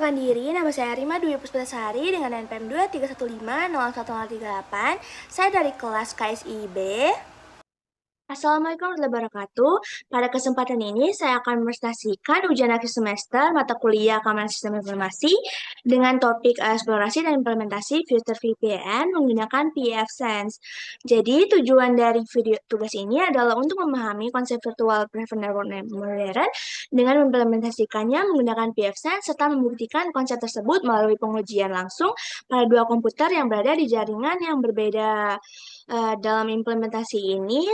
Perkenalkan diri, nama saya Rima Dwi Puspitasari dengan NPM 231501038. Saya dari kelas KSIB. Assalamualaikum warahmatullahi wabarakatuh. Pada kesempatan ini, saya akan mempresentasikan ujian akhir semester mata kuliah Keamanan Sistem Informasi dengan topik eksplorasi dan implementasi Future VPN menggunakan PF Sense. Jadi, tujuan dari video tugas ini adalah untuk memahami konsep virtual private network modern dengan mengimplementasikannya menggunakan PF Sense serta membuktikan konsep tersebut melalui pengujian langsung pada dua komputer yang berada di jaringan yang berbeda. Dalam implementasi ini,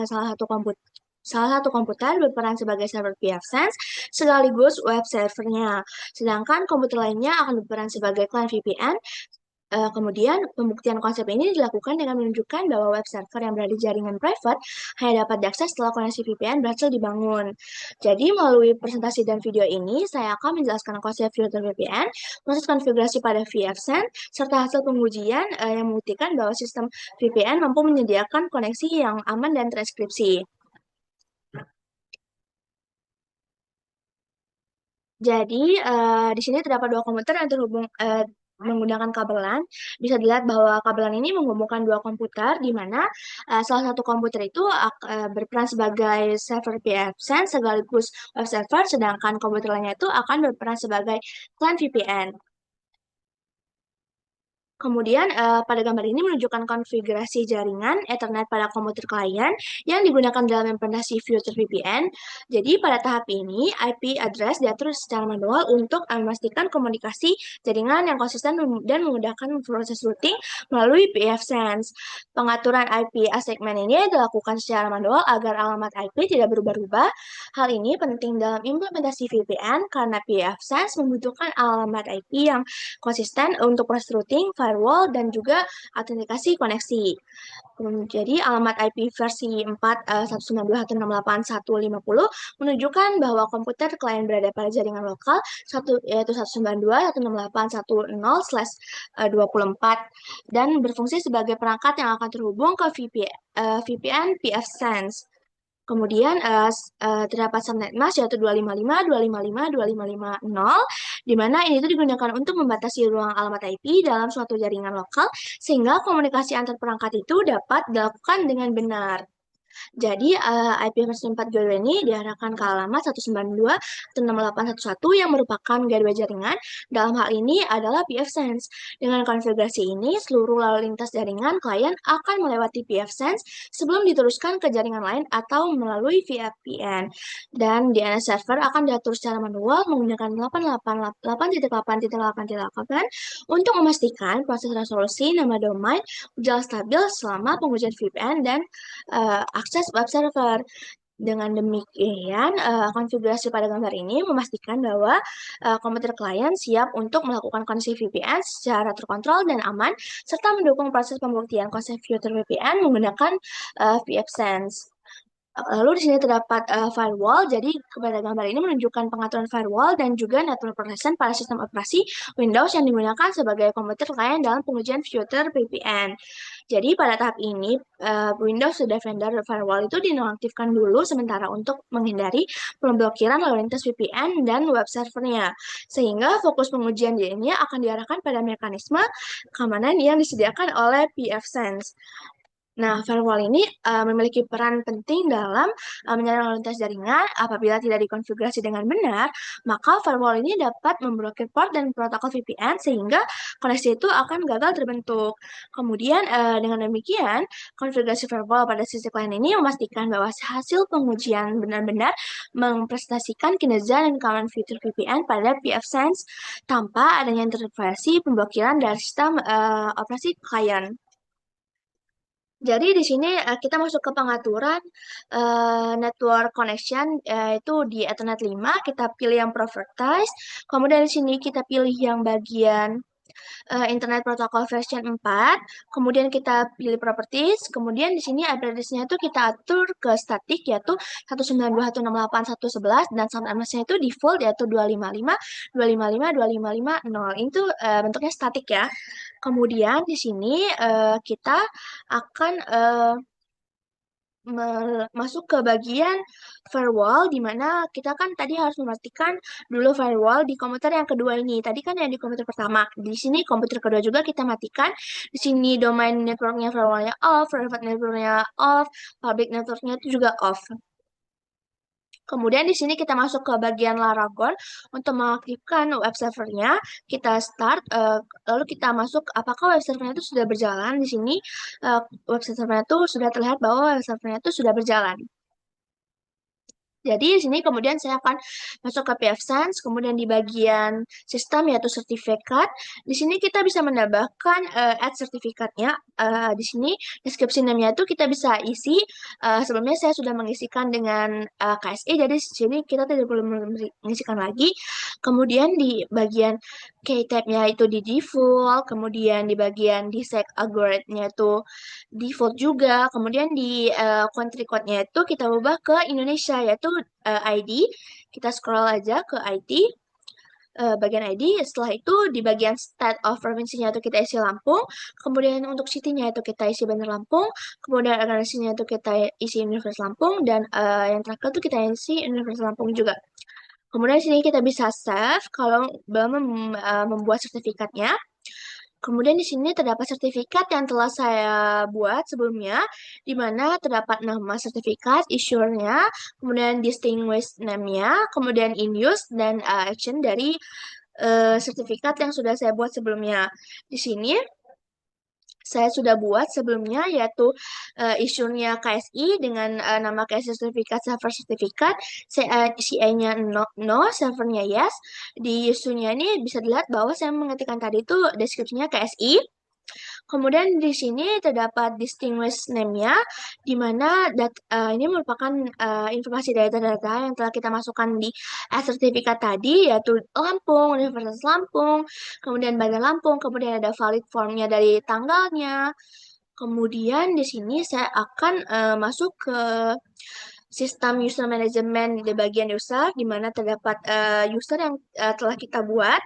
salah satu komputer berperan sebagai server pfSense sekaligus web servernya, sedangkan komputer lainnya akan berperan sebagai client VPN. Kemudian, pembuktian konsep ini dilakukan dengan menunjukkan bahwa web server yang berada di jaringan private hanya dapat diakses setelah koneksi VPN berhasil dibangun. Jadi, melalui presentasi dan video ini, saya akan menjelaskan konsep filter VPN, proses konfigurasi pada VFSense, serta hasil pengujian yang membuktikan bahwa sistem VPN mampu menyediakan koneksi yang aman dan transkripsi. Jadi, di sini terdapat dua komputer yang terhubung menggunakan kabelan. Bisa dilihat bahwa kabelan ini menghubungkan dua komputer, di mana salah satu komputer itu berperan sebagai server pfSense sekaligus web server, sedangkan komputer lainnya itu akan berperan sebagai client VPN. Kemudian pada gambar ini menunjukkan konfigurasi jaringan Ethernet pada komputer klien yang digunakan dalam implementasi Future VPN. Jadi pada tahap ini IP address diatur secara manual untuk memastikan komunikasi jaringan yang konsisten dan memudahkan proses routing melalui pfSense. Pengaturan IP segmen ini dilakukan secara manual agar alamat IP tidak berubah-ubah. Hal ini penting dalam implementasi VPN karena pfSense membutuhkan alamat IP yang konsisten untuk proses routing, firewall, dan juga autentikasi koneksi. Jadi alamat IP versi 4 192.168.150 menunjukkan bahwa komputer klien berada pada jaringan lokal yaitu 192.168.110/24 dan berfungsi sebagai perangkat yang akan terhubung ke VPN pfSense. Kemudian terdapat subnet mask yaitu 255.255.255.0, di mana ini itu digunakan untuk membatasi ruang alamat IP dalam suatu jaringan lokal sehingga komunikasi antar perangkat itu dapat dilakukan dengan benar. Jadi IP versi 4 gateway ini diarahkan ke alamat 192.168.111 yang merupakan gateway jaringan. Dalam hal ini adalah pfSense. Dengan konfigurasi ini, seluruh lalu lintas jaringan klien akan melewati pfSense sebelum diteruskan ke jaringan lain atau melalui VPN. Dan DNS server akan diatur secara manual menggunakan 8.8.8.8.8 untuk memastikan proses resolusi nama domain berjalan stabil selama pengujian VPN dan akses web server. Dengan demikian, konfigurasi pada gambar ini memastikan bahwa komputer klien siap untuk melakukan koneksi VPN secara terkontrol dan aman, serta mendukung proses pembuktian konsep Future VPN menggunakan pfSense. Lalu di sini terdapat firewall, jadi pada gambar ini menunjukkan pengaturan firewall dan juga network protection pada sistem operasi Windows yang digunakan sebagai komputer klien dalam pengujian Future VPN. Jadi pada tahap ini Windows Defender Firewall itu dinonaktifkan dulu sementara untuk menghindari pemblokiran lalu lintas VPN dan web servernya. Sehingga fokus pengujian ini akan diarahkan pada mekanisme keamanan yang disediakan oleh pfSense. Nah, firewall ini memiliki peran penting dalam menyerang lalu lintas jaringan. Apabila tidak dikonfigurasi dengan benar, maka firewall ini dapat memblokir port dan protokol VPN sehingga koneksi itu akan gagal terbentuk. Kemudian, dengan demikian, konfigurasi firewall pada sisi klien ini memastikan bahwa hasil pengujian benar-benar mempresentasikan kinerja dan keamanan fitur VPN pada pfSense tanpa adanya intervensi pemblokiran dari sistem operasi klien. Jadi di sini kita masuk ke pengaturan network connection itu di Ethernet 5, kita pilih yang prioritize. Kemudian di sini kita pilih yang bagian Internet Protocol version 4, kemudian kita pilih properties, kemudian di sini address-nya itu kita atur ke static yaitu 192.168.111 dan sound address-nya itu default yaitu 255.255.255.0. Itu bentuknya static ya. Kemudian di sini kita akan masuk ke bagian firewall, di mana kita kan tadi harus memastikan dulu firewall di komputer yang kedua ini. Tadi kan yang di komputer pertama. Di sini komputer kedua juga kita matikan. Di sini domain networknya firewallnya off, private networknya off, public networknya itu juga off. Kemudian di sini kita masuk ke bagian Laragon untuk mengaktifkan web servernya. Kita start, lalu kita masuk apakah web servernya itu sudah berjalan. Di sini web servernya itu sudah terlihat bahwa web servernya itu sudah berjalan. Jadi di sini kemudian saya akan masuk ke pfSense, kemudian di bagian sistem yaitu sertifikat. Di sini kita bisa menambahkan add sertifikatnya. Di sini deskripsi namanya itu kita bisa isi. Sebelumnya saya sudah mengisikan dengan KSE, jadi di sini kita tidak perlu mengisikan lagi. Kemudian di bagian key tab-nya itu di default, kemudian di bagian di set algoritmnya itu default juga. Kemudian di country code-nya itu kita ubah ke Indonesia yaitu ID. Kita scroll aja ke ID, bagian ID. Setelah itu di bagian state of provinsinya itu kita isi Lampung. Kemudian untuk city-nya itu kita isi Bandar Lampung. Kemudian organisasinya itu kita isi Universitas Lampung. Dan yang terakhir itu kita isi Universitas Lampung juga. Kemudian di sini kita bisa save kalau belum membuat sertifikatnya. Kemudian di sini terdapat sertifikat yang telah saya buat sebelumnya, di mana terdapat nama sertifikat, issuer-nya, kemudian distinguished name-nya, kemudian in use, dan action dari sertifikat yang sudah saya buat sebelumnya. Di sini saya sudah buat sebelumnya yaitu issue-nya KSI dengan nama KSI sertifikat, server sertifikat, CA-nya no, servernya yes. Di issue-nya ini bisa dilihat bahwa saya mengetikkan tadi itu deskripsinya KSI. Kemudian di sini terdapat distinguished name-nya, di mana ini merupakan informasi dari data-data yang telah kita masukkan di sertifikat tadi, yaitu Lampung, Universitas Lampung, kemudian Bandar Lampung, kemudian ada valid formnya dari tanggalnya. Kemudian di sini saya akan masuk ke sistem user management di bagian user, di mana terdapat user yang telah kita buat.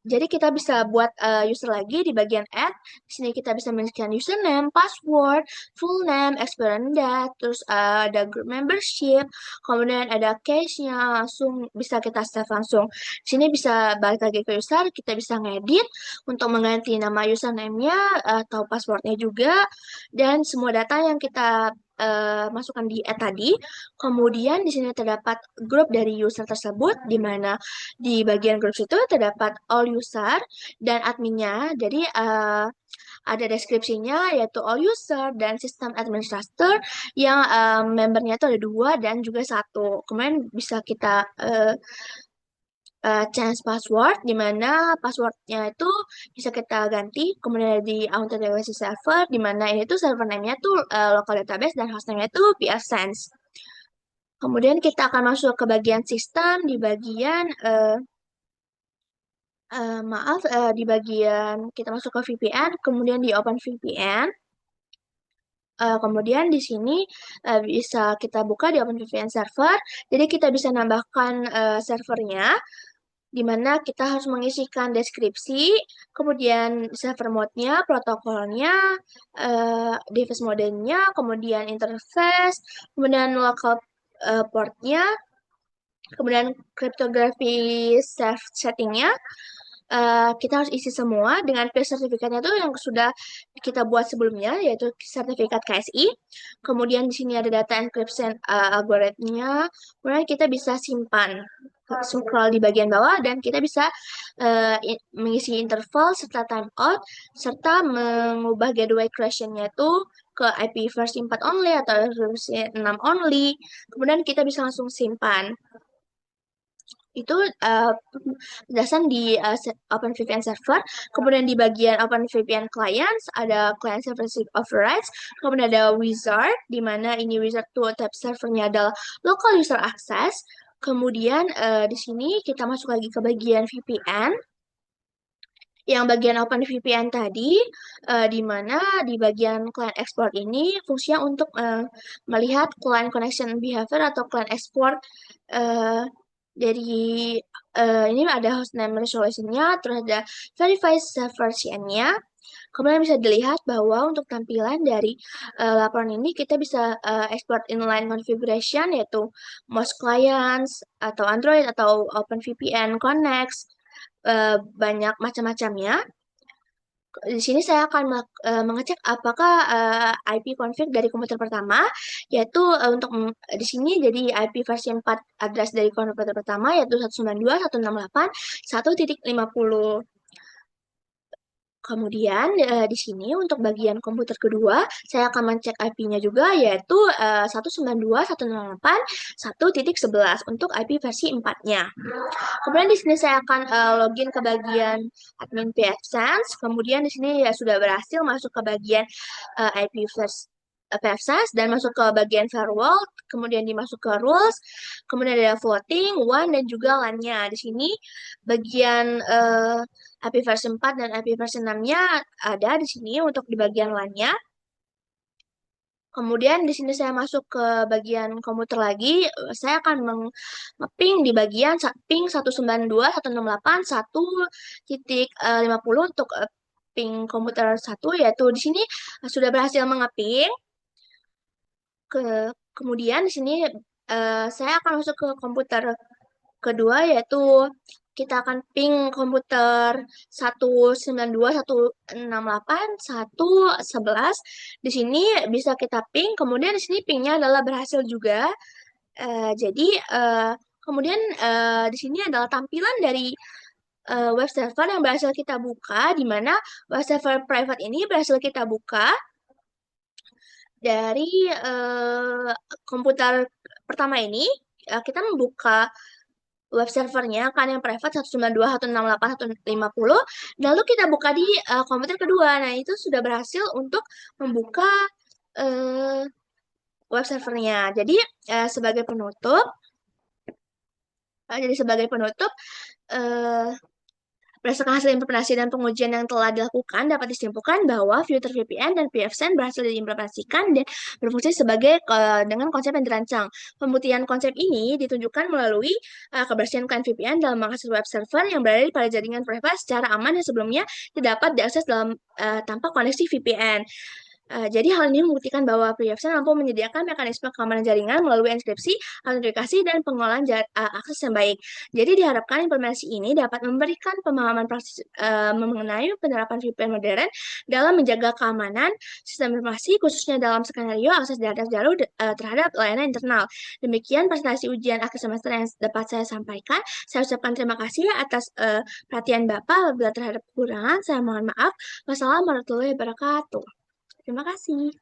Jadi kita bisa buat user lagi di bagian add. Di sini kita bisa menunjukkan username, password, full name, experience date, terus ada group membership, kemudian ada case-nya, langsung bisa kita save langsung. Di sini bisa balik lagi ke user, kita bisa ngedit untuk mengganti nama username-nya atau passwordnya juga, dan semua data yang kita masukkan di add tadi. Kemudian di sini terdapat grup dari user tersebut, di mana di bagian grup itu terdapat all user dan adminnya. Jadi ada deskripsinya yaitu all user dan sistem administrator yang membernya itu ada 2 dan juga 1. Kemudian bisa kita change password, di mana passwordnya itu bisa kita ganti. Kemudian ada di authenticity server, di mana ini tuh server name-nya tuh local database dan host name-nya tuh pfSense. Kemudian kita akan masuk ke bagian sistem, di bagian di bagian kita masuk ke VPN, kemudian di Open VPN. Kemudian di sini bisa kita buka di Open VPN server. Jadi kita bisa nambahkan servernya, di mana kita harus mengisikan deskripsi, kemudian server mode-nya, protokolnya, device modenya, kemudian interface, kemudian local port-nya, kemudian cryptography safe setting-nya. Kita harus isi semua dengan peer sertifikatnya itu yang sudah kita buat sebelumnya, yaitu sertifikat KSI. Kemudian di sini ada data encryption algoritmnya. Kemudian kita bisa simpan, scroll di bagian bawah, dan kita bisa mengisi interval serta timeout, serta mengubah gateway creation-nya itu ke IP versi 4 only atau versi 6 only. Kemudian kita bisa langsung simpan. Itu penjelasan di OpenVPN server. Kemudian di bagian OpenVPN clients ada client server overrides, kemudian ada wizard, di mana ini wizard tuh tab servernya adalah local user access. Kemudian di sini kita masuk lagi ke bagian VPN. Yang bagian OpenVPN tadi, di mana di bagian client export ini fungsinya untuk melihat client connection behavior atau client export Jadi ini ada hostname resolution-nya, terus ada verify version-nya. Kemudian bisa dilihat bahwa untuk tampilan dari laporan ini kita bisa export inline configuration yaitu most clients atau Android atau OpenVPN Connect, banyak macam-macamnya. Di sini saya akan mengecek apakah IP config dari komputer pertama, yaitu untuk di sini jadi IP versi 4 address dari komputer pertama yaitu 192.168.1.50. Kemudian di sini untuk bagian komputer kedua, saya akan mencek IP-nya juga yaitu 192.168.1.11 untuk IP versi 4-nya. Kemudian di sini saya akan login ke bagian admin PFSense. Kemudian di sini ya sudah berhasil masuk ke bagian IP PFSense dan masuk ke bagian firewall, kemudian dimasuk ke rules, kemudian ada voting, one dan juga LAN-nya. Di sini bagian IP versi 4 dan IP versi 6-nya ada di sini untuk di bagian LAN-nya. Kemudian di sini saya masuk ke bagian komputer lagi, saya akan meng-ping di bagian ping 192.168.1.50 untuk ping komputer 1, yaitu di sini sudah berhasil mengeping. Kemudian di sini saya akan masuk ke komputer kedua, yaitu kita akan ping komputer 192.168.1.11. Di sini bisa kita ping, kemudian di sini pingnya adalah berhasil juga. Jadi kemudian di sini adalah tampilan dari web server yang berhasil kita buka, di mana web server private ini berhasil kita buka dari komputer pertama ini. Kita membuka web servernya kan yang private 192.168.1.50, lalu kita buka di komputer kedua. Nah, itu sudah berhasil untuk membuka uh, web servernya. Jadi sebagai penutup uh, berdasarkan hasil implementasi dan pengujian yang telah dilakukan, dapat disimpulkan bahwa filter VPN dan PFSense berhasil diimplementasikan dan berfungsi sebagai dengan konsep yang dirancang. Pembuktian konsep ini ditunjukkan melalui kebersihan klien VPN dalam mengakses web server yang berada pada jaringan private secara aman yang sebelumnya tidak dapat diakses tanpa koneksi VPN. Jadi hal ini membuktikan bahwa PFSense mampu menyediakan mekanisme keamanan jaringan melalui enkripsi, autentikasi, dan pengolahan akses yang baik. Jadi diharapkan implementasi ini dapat memberikan pemahaman praktis mengenai penerapan VPN modern dalam menjaga keamanan sistem informasi, khususnya dalam skenario akses jarak jauh terhadap layanan internal. Demikian presentasi ujian akhir semester yang dapat saya sampaikan. Saya ucapkan terima kasih atas perhatian Bapak. Apabila terhadap kekurangan, saya mohon maaf. Wassalamualaikum warahmatullahi wabarakatuh. Terima kasih.